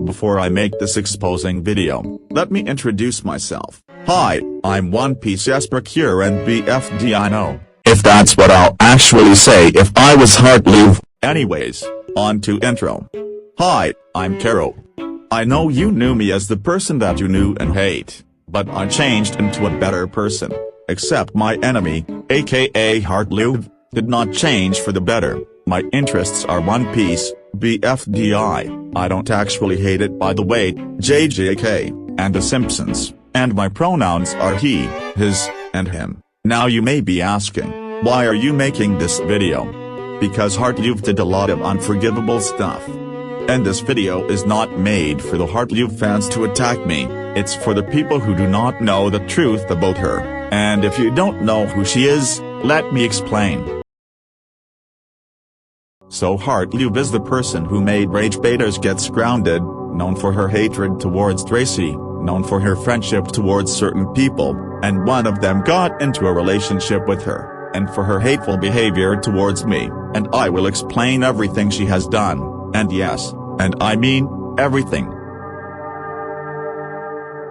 Before I make this exposing video, let me introduce myself. Hi, I'm One Piece Procure and BFDINO. If that's what I'll actually say if I was Heartleaf. Anyways, on to intro. Hi, I'm Carol. I know you knew me as the person that you knew and hate, but I changed into a better person. Except my enemy, aka Heartleaf, did not change for the better. My interests are One Piece, BFDI, I don't actually hate it by the way, JJK, and The Simpsons, and my pronouns are he, his, and him. Now you may be asking, why are you making this video? Because Heartleaf did a lot of unforgivable stuff. And this video is not made for the Heartleaf fans to attack me, it's for the people who do not know the truth about her, and if you don't know who she is, let me explain. So Heartleaf is the person who made Rage Baiters gets grounded, known for her hatred towards Tracy, known for her friendship towards certain people, and one of them got into a relationship with her, and for her hateful behavior towards me, and I will explain everything she has done, and yes, and I mean, everything.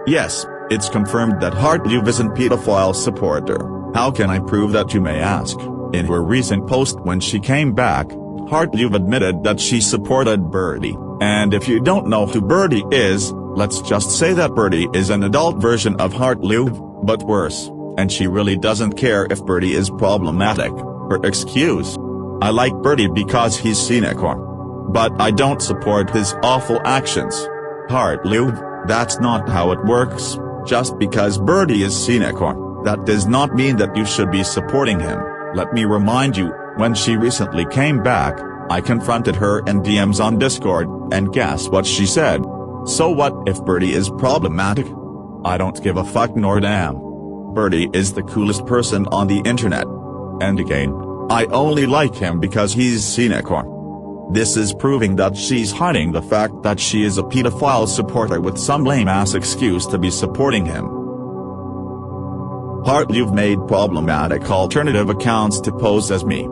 Yes, it's confirmed that Heartleaf isn't pedophile supporter. How can I prove that, you may ask? In her recent post when she came back, Heartleaf admitted that she supported Birdie, and if you don't know who Birdie is, let's just say that Birdie is an adult version of Heartleaf, but worse, and she really doesn't care if Birdie is problematic. Her excuse: I like Birdie because he's cynical. But I don't support his awful actions. Heartleaf, that's not how it works. Just because Birdie is cynical, that does not mean that you should be supporting him. Let me remind you, when she recently came back, I confronted her in DMs on Discord, and guess what she said? So what if Birdie is problematic? I don't give a fuck nor damn. Birdie is the coolest person on the internet. And again, I only like him because he's cynical. This is proving that she's hiding the fact that she is a pedophile supporter with some lame-ass excuse to be supporting him. Heartleaf made problematic alternative accounts to pose as me.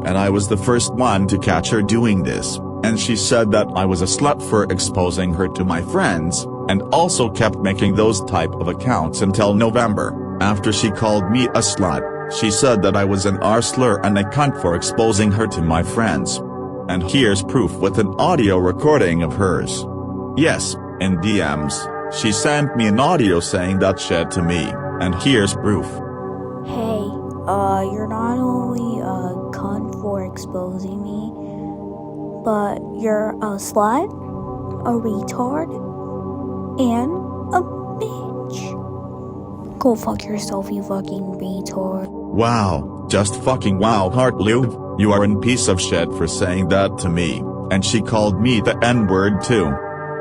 And I was the first one to catch her doing this, and she said that I was a slut for exposing her to my friends, and also kept making those type of accounts until November. After she called me a slut, she said that I was an R-slur and a cunt for exposing her to my friends. And here's proof with an audio recording of hers. Yes, in DMs, she sent me an audio saying that shit to me, and here's proof. Hey, you're not only a cunt for exposing me, but you're a slut, a retard, and a bitch. Go fuck yourself, you fucking retard. Wow, just fucking wow, Heartleaf, you are a piece of shit for saying that to me, and she called me the N-word too.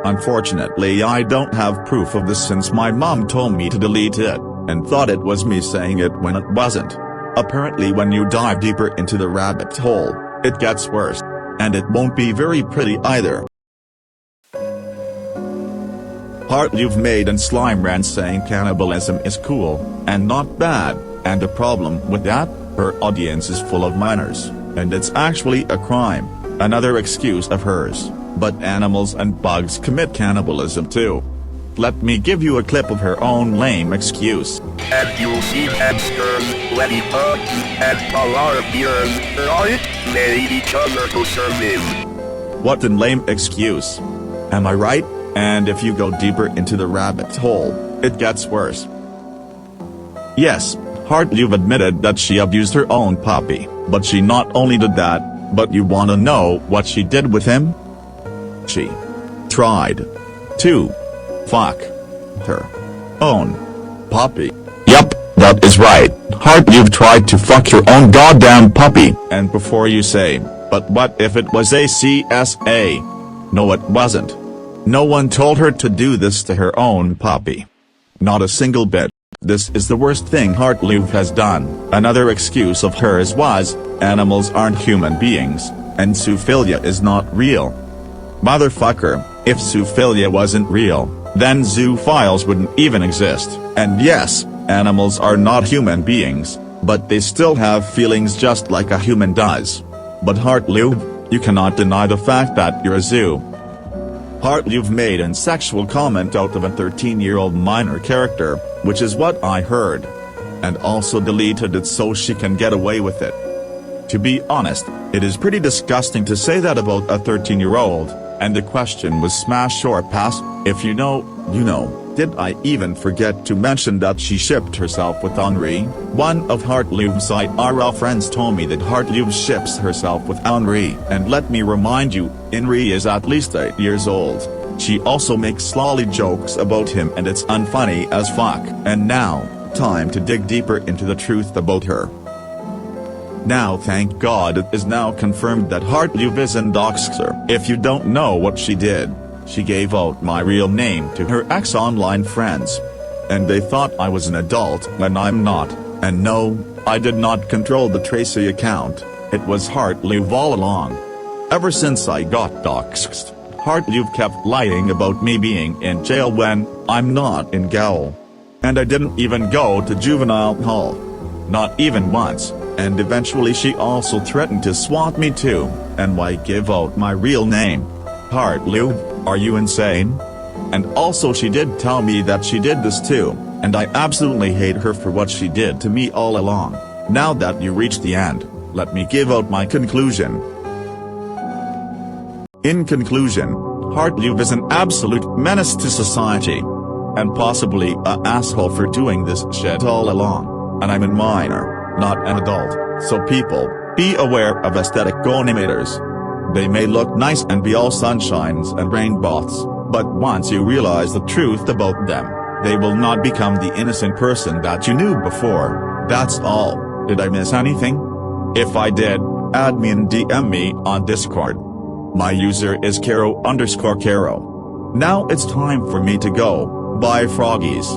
Unfortunately I don't have proof of this since my mom told me to delete it, and thought it was me saying it when it wasn't. Apparently when you dive deeper into the rabbit hole, it gets worse. And it won't be very pretty either. Heartleaf made and slime rant saying cannibalism is cool, and not bad, and the problem with that, her audience is full of minors, and it's actually a crime. Another excuse of hers, but animals and bugs commit cannibalism too. Let me give you a clip of her own lame excuse. And you see hamsters, ladybugs, and polar bears, right? They eat each other to survive. What a lame excuse. Am I right? And if you go deeper into the rabbit hole, it gets worse. Yes, Heartleaf admitted that she abused her own puppy, but she not only did that, but you wanna know what she did with him? She tried to fuck her own puppy. Yup, that is right, Heartleaf tried to fuck your own goddamn puppy. And before you say, but what if it was a CSA? No, it wasn't. No one told her to do this to her own puppy. Not a single bit. This is the worst thing Heartleaf has done. Another excuse of hers was, animals aren't human beings, and zoophilia is not real. Motherfucker, if zoophilia wasn't real, then zoophiles wouldn't even exist. And yes, animals are not human beings, but they still have feelings just like a human does. But Heartleaf, you cannot deny the fact that you're a zoo. Hart, you've made an sexual comment out of a 13-year-old minor character, which is what I heard. And also deleted it so she can get away with it. To be honest, it is pretty disgusting to say that about a 13-year-old, and the question was smash or pass. If you know, you know. Did I even forget to mention that she shipped herself with Henri? One of Hartlew's IRL friends told me that Hartlew ships herself with Henri, and let me remind you, Henri is at least 8 years old. She also makes lolly jokes about him and it's unfunny as fuck. And now, time to dig deeper into the truth about her. Now thank God it is now confirmed that Hartlew is an doxer. If you don't know what she did, she gave out my real name to her ex-online friends. And they thought I was an adult when I'm not, and no, I did not control the Tracy account, it was Hartlew all along. Ever since I got doxed, Hartlew kept lying about me being in jail when I'm not in gaol. And I didn't even go to juvenile hall. Not even once, and eventually she also threatened to swat me too, and why give out my real name? Hartlew, are you insane? And also she did tell me that she did this too, and I absolutely hate her for what she did to me all along. Now that you reached the end, let me give out my conclusion. In conclusion, Hartlew is an absolute menace to society. And possibly a asshole for doing this shit all along. And I'm a minor, not an adult, so people, be aware of aesthetic animators. They may look nice and be all sunshines and rainbows, but once you realize the truth about them, they will not become the innocent person that you knew before. That's all. Did I miss anything? If I did, add me and DM me on Discord. My user is Caro_Caro. Now it's time for me to go. Bye froggies.